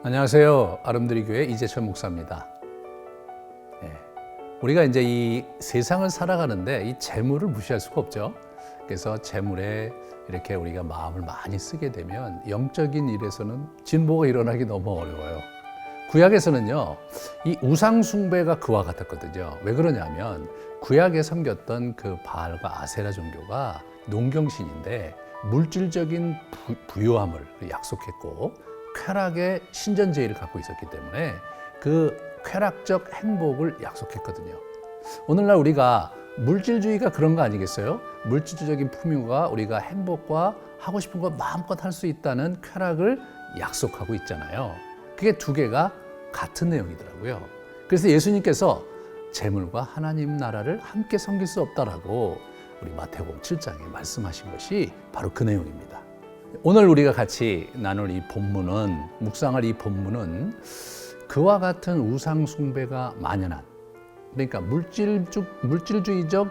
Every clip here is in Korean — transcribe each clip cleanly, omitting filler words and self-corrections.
안녕하세요. 아름드리 교회 이재철 목사입니다. 우리가 이제 이 세상을 살아가는데 이 재물을 무시할 수가 없죠. 그래서 재물에 이렇게 우리가 마음을 많이 쓰게 되면 영적인 일에서는 진보가 일어나기 너무 어려워요. 구약에서는요, 이 우상 숭배가 그와 같았거든요. 왜 그러냐면 구약에 섬겼던 그 바알과 아세라 종교가 농경신인데 물질적인 부유함을 약속했고 쾌락의 신전제의를 갖고 있었기 때문에 그 쾌락적 행복을 약속했거든요. 오늘날 우리가 물질주의가 그런 거 아니겠어요? 물질적인 풍요가 우리가 행복과 하고 싶은 거 마음껏 할 수 있다는 쾌락을 약속하고 있잖아요. 그게 두 개가 같은 내용이더라고요. 그래서 예수님께서 재물과 하나님 나라를 함께 섬길 수 없다라고 우리 마태복음 7장에 말씀하신 것이 바로 그 내용입니다. 오늘 우리가 같이 나눌 이 본문은, 묵상할 이 본문은 그와 같은 우상 숭배가 만연한, 그러니까 물질주의적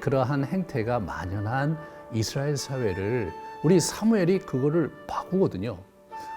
그러한 행태가 만연한 이스라엘 사회를 우리 사무엘이 그거를 바꾸거든요.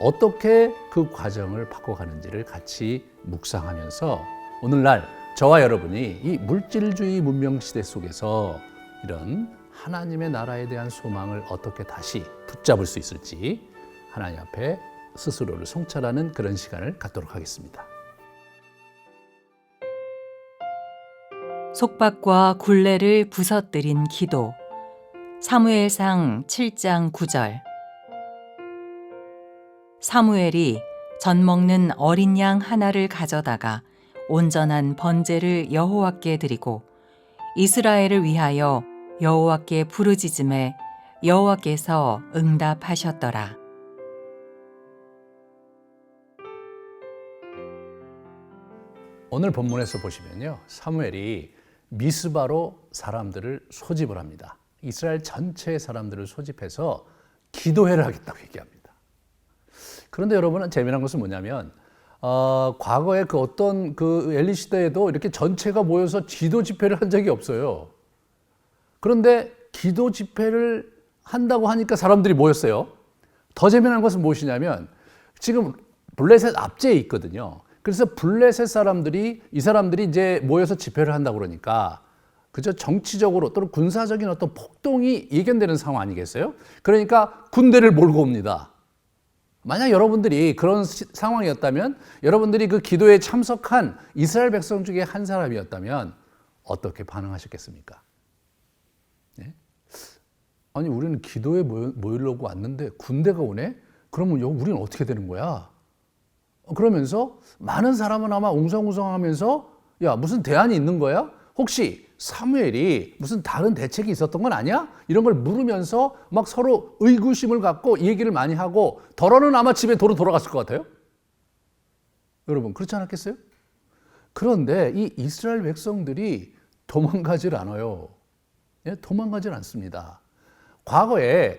어떻게 그 과정을 바꿔가는지를 같이 묵상하면서 오늘날 저와 여러분이 이 물질주의 문명 시대 속에서 이런 하나님의 나라에 대한 소망을 어떻게 다시 붙잡을 수 있을지 하나님 앞에 스스로를 성찰하는 그런 시간을 갖도록 하겠습니다. 속박과 굴레를 부서뜨린 기도. 사무엘상 7장 9절. 사무엘이 젖 먹는 어린 양 하나를 가져다가 온전한 번제를 여호와께 드리고 이스라엘을 위하여 여호와께 부르짖음에 여호와께서 응답하셨더라. 오늘 본문에서 보시면요, 사무엘이 미스바로 사람들을 소집을 합니다. 이스라엘 전체 사람들을 소집해서 기도회를 하겠다고 얘기합니다. 그런데 여러분, 재미난 것은 뭐냐면 과거에 그 어떤 그 엘리 시대에도 이렇게 전체가 모여서 기도 집회를 한 적이 없어요. 그런데 기도 집회를 한다고 하니까 사람들이 모였어요. 더 재미난 것은 무엇이냐면 지금 블레셋 압제에 있거든요. 그래서 블레셋 사람들이, 이 사람들이 이제 모여서 집회를 한다고 그러니까 그저 정치적으로 또는 군사적인 어떤 폭동이 예견되는 상황 아니겠어요? 그러니까 군대를 몰고 옵니다. 만약 여러분들이 그런 상황이었다면, 여러분들이 그 기도에 참석한 이스라엘 백성 중에 한 사람이었다면 어떻게 반응하셨겠습니까? 네? 아니, 우리는 기도에 모이려고 왔는데 군대가 오네? 그러면 우리는 어떻게 되는 거야? 그러면서 많은 사람은 아마 웅성웅성하면서 야, 무슨 대안이 있는 거야? 혹시 사무엘이 무슨 다른 대책이 있었던 건 아니야? 이런 걸 물으면서 막 서로 의구심을 갖고 얘기를 많이 하고 더러는 아마 집에 돌아갔을 것 같아요. 여러분, 그렇지 않았겠어요? 그런데 이 이스라엘 백성들이 도망가질 않아요. 예? 도망가질 않습니다. 과거에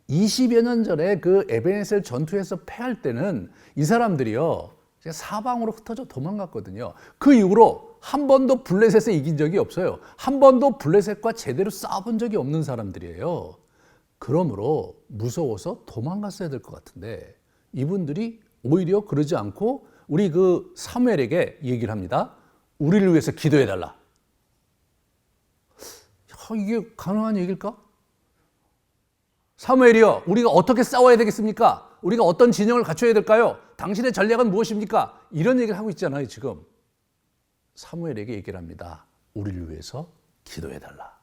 20여 년 전에 그 에베네셀 전투에서 패할 때는 이 사람들이요, 사방으로 흩어져 도망갔거든요. 그 이후로 한 번도 블레셋에 이긴 적이 없어요. 한 번도 블레셋과 제대로 싸워본 적이 없는 사람들이에요. 그러므로 무서워서 도망갔어야 될 것 같은데 이분들이 오히려 그러지 않고 우리 그 사무엘에게 얘기를 합니다. 우리를 위해서 기도해달라. 이게 가능한 얘기일까? 사무엘이여, 우리가 어떻게 싸워야 되겠습니까? 우리가 어떤 진영을 갖춰야 될까요? 당신의 전략은 무엇입니까? 이런 얘기를 하고 있잖아요, 지금. 사무엘에게 얘기를 합니다. 우리를 위해서 기도해달라.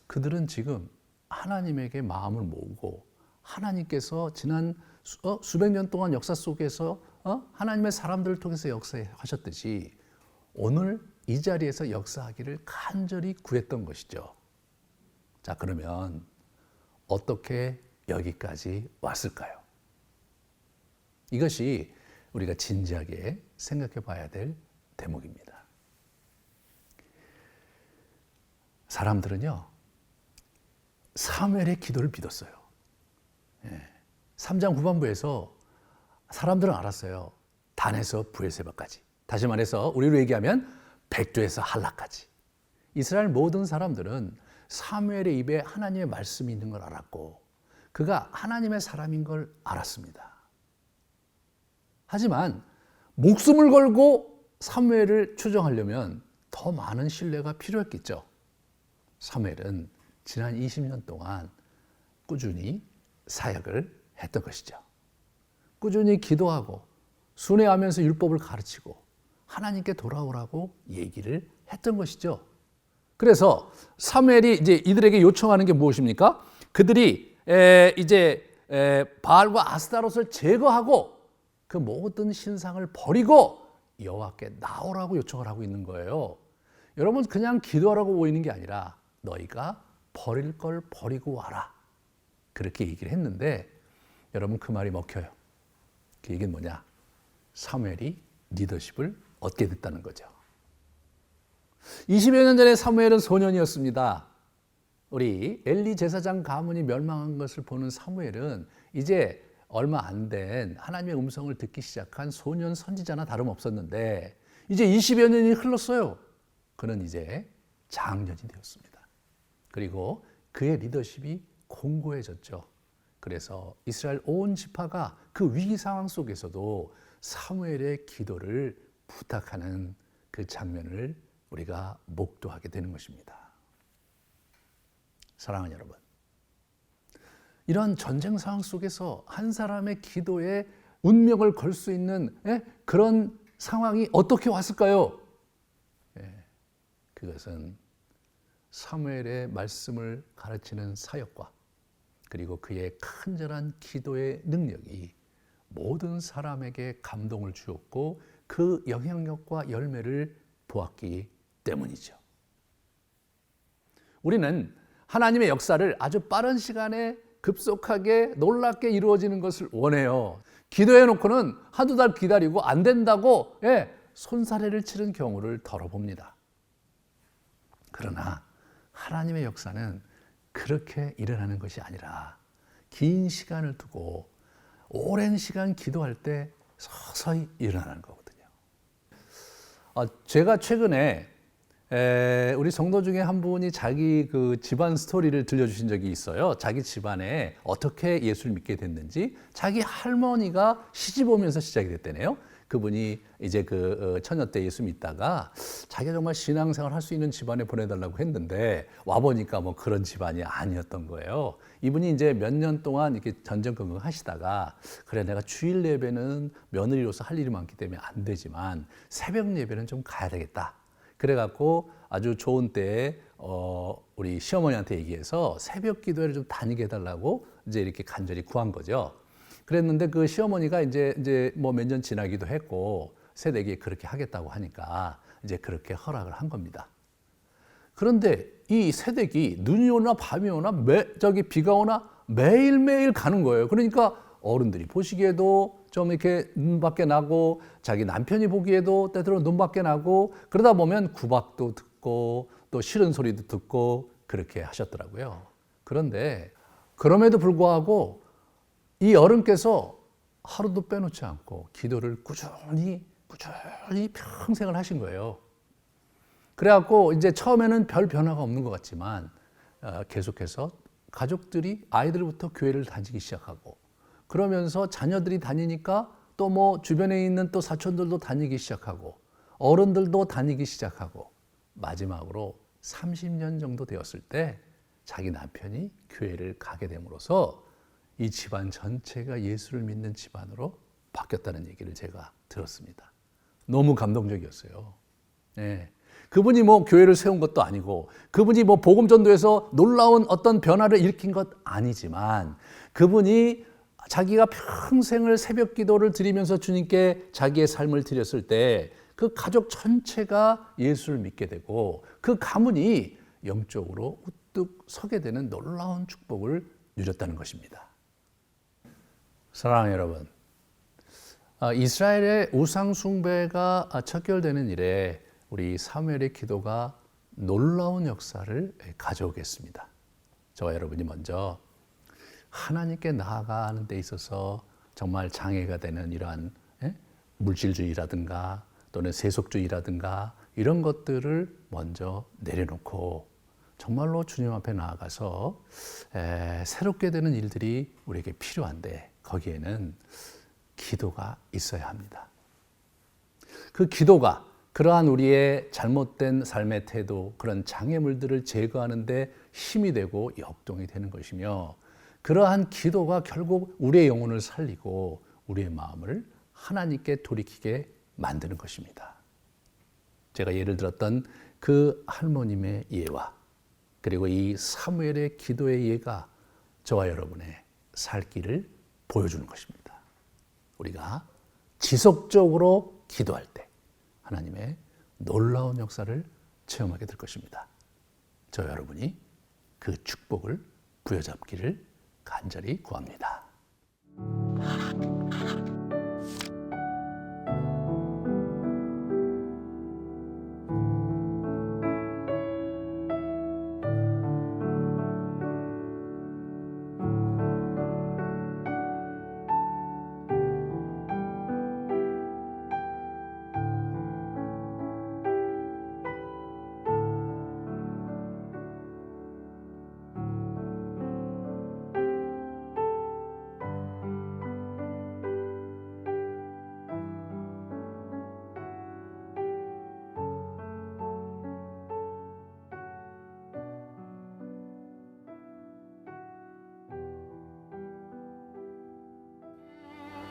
그들은 지금 하나님에게 마음을 모으고 하나님께서 지난 수백 년 동안 역사 속에서 하나님의 사람들을 통해서 역사하셨듯이 오늘 이 자리에서 역사하기를 간절히 구했던 것이죠. 자, 그러면 어떻게 여기까지 왔을까요? 이것이 우리가 진지하게 생각해 봐야 될 대목입니다. 사람들은요, 사무엘의 기도를 믿었어요. 3장 후반부에서 사람들은 알았어요. 단에서 브엘세바까지. 다시 말해서 우리로 얘기하면 백두에서 한라까지. 이스라엘 모든 사람들은 사무엘의 입에 하나님의 말씀이 있는 걸 알았고 그가 하나님의 사람인 걸 알았습니다. 하지만 목숨을 걸고 사무엘을 추종하려면 더 많은 신뢰가 필요했겠죠. 사무엘은 지난 20년 동안 꾸준히 사역을 했던 것이죠. 꾸준히 기도하고 순회하면서 율법을 가르치고 하나님께 돌아오라고 얘기를 했던 것이죠. 그래서 사무엘이 이제 이들에게 요청하는 게 무엇입니까? 그들이 바알과 아스타롯을 제거하고 그 모든 신상을 버리고 여호와께 나오라고 요청을 하고 있는 거예요. 여러분, 그냥 기도하라고 모이는 게 아니라 너희가 버릴 걸 버리고 와라, 그렇게 얘기를 했는데, 여러분 그 말이 먹혀요. 그 얘기는 뭐냐? 사무엘이 리더십을 얻게 됐다는 거죠. 20여 년 전에 사무엘은 소년이었습니다. 우리 엘리 제사장 가문이 멸망한 것을 보는 사무엘은 이제 얼마 안 된 하나님의 음성을 듣기 시작한 소년 선지자나 다름없었는데, 이제 20여 년이 흘렀어요. 그는 이제 장년이 되었습니다. 그리고 그의 리더십이 공고해졌죠. 그래서 이스라엘 온 지파가 그 위기 상황 속에서도 사무엘의 기도를 부탁하는 그 장면을 우리가 목도하게 되는 것입니다. 사랑하는 여러분, 이런 전쟁 상황 속에서 한 사람의 기도에 운명을 걸 수 있는 그런 상황이 어떻게 왔을까요? 그것은 사무엘의 말씀을 가르치는 사역과 그리고 그의 간절한 기도의 능력이 모든 사람에게 감동을 주었고 그 영향력과 열매를 보았기 때문이죠. 우리는 하나님의 역사를 아주 빠른 시간에 급속하게 놀랍게 이루어지는 것을 원해요. 기도해 놓고는 한두 달 기다리고 안 된다고 손사래를 치는 경우를 덜어봅니다. 그러나 하나님의 역사는 그렇게 일어나는 것이 아니라 긴 시간을 두고 오랜 시간 기도할 때 서서히 일어나는 거거든요. 제가 최근에 우리 성도 중에 한 분이 자기 그 집안 스토리를 들려주신 적이 있어요. 자기 집안에 어떻게 예수를 믿게 됐는지. 자기 할머니가 시집 오면서 시작이 됐대네요. 그분이 이제 그 처녀 때 예수 믿다가 자기가 정말 신앙생활 할 수 있는 집안에 보내달라고 했는데 와보니까 뭐 그런 집안이 아니었던 거예요. 이분이 이제 몇 년 동안 이렇게 전전긍긍 하시다가, 그래 내가 주일 예배는 며느리로서 할 일이 많기 때문에 안 되지만 새벽 예배는 좀 가야 되겠다. 그래갖고 아주 좋은 때에 우리 시어머니한테 얘기해서 새벽 기도회를 좀 다니게 해달라고 이제 이렇게 간절히 구한 거죠. 그랬는데 그 시어머니가 이제 뭐 몇 년 지나기도 했고 새댁이 그렇게 하겠다고 하니까 이제 그렇게 허락을 한 겁니다. 그런데 이 새댁이 눈이 오나 밤이 오나 비가 오나 매일매일 가는 거예요. 그러니까 어른들이 보시기에도 좀 이렇게 눈밖에 나고 자기 남편이 보기에도 때때로 눈밖에 나고, 그러다 보면 구박도 듣고 또 싫은 소리도 듣고 그렇게 하셨더라고요. 그런데 그럼에도 불구하고 이 어른께서 하루도 빼놓지 않고 기도를 꾸준히 평생을 하신 거예요. 그래갖고 이제 처음에는 별 변화가 없는 것 같지만 계속해서 가족들이 아이들부터 교회를 다니기 시작하고, 그러면서 자녀들이 다니니까 또 뭐 주변에 있는 또 사촌들도 다니기 시작하고 어른들도 다니기 시작하고, 마지막으로 30년 정도 되었을 때 자기 남편이 교회를 가게 됨으로써 이 집안 전체가 예수를 믿는 집안으로 바뀌었다는 얘기를 제가 들었습니다. 너무 감동적이었어요. 그분이 뭐 교회를 세운 것도 아니고 그분이 뭐 복음 전도에서 놀라운 어떤 변화를 일으킨 것 아니지만, 그분이 자기가 평생을 새벽 기도를 드리면서 주님께 자기의 삶을 드렸을 때 그 가족 전체가 예수를 믿게 되고 그 가문이 영적으로 우뚝 서게 되는 놀라운 축복을 누렸다는 것입니다. 사랑하는 여러분, 이스라엘의 우상 숭배가 척결되는 일에 우리 사무엘의 기도가 놀라운 역사를 가져오겠습니다. 저와 여러분이 먼저 하나님께 나아가는 데 있어서 정말 장애가 되는 이러한 물질주의라든가 또는 세속주의라든가 이런 것들을 먼저 내려놓고 정말로 주님 앞에 나아가서 새롭게 되는 일들이 우리에게 필요한데 거기에는 기도가 있어야 합니다. 그 기도가 그러한 우리의 잘못된 삶의 태도, 그런 장애물들을 제거하는 데 힘이 되고 역동이 되는 것이며, 그러한 기도가 결국 우리의 영혼을 살리고 우리의 마음을 하나님께 돌이키게 만드는 것입니다. 제가 예를 들었던 그 할머님의 예와 그리고 이 사무엘의 기도의 예가 저와 여러분의 살 길을 보여주는 것입니다. 우리가 지속적으로 기도할 때 하나님의 놀라운 역사를 체험하게 될 것입니다. 저 여러분이 그 축복을 부여잡기를 간절히 구합니다.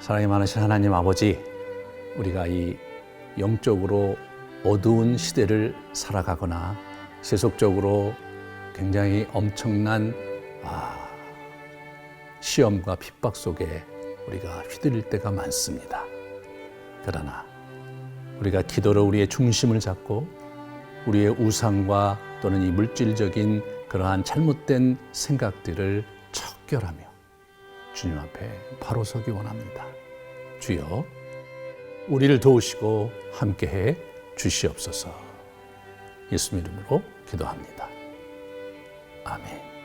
사랑이 많으신 하나님 아버지, 우리가 이 영적으로 어두운 시대를 살아가거나 세속적으로 굉장히 엄청난 시험과 핍박 속에 우리가 휘둘릴 때가 많습니다. 그러나 우리가 기도로 우리의 중심을 잡고 우리의 우상과 또는 이 물질적인 그러한 잘못된 생각들을 척결하며 주님 앞에 바로 서기 원합니다. 주여, 우리를 도우시고 함께해 주시옵소서. 예수님 이름으로 기도합니다. 아멘.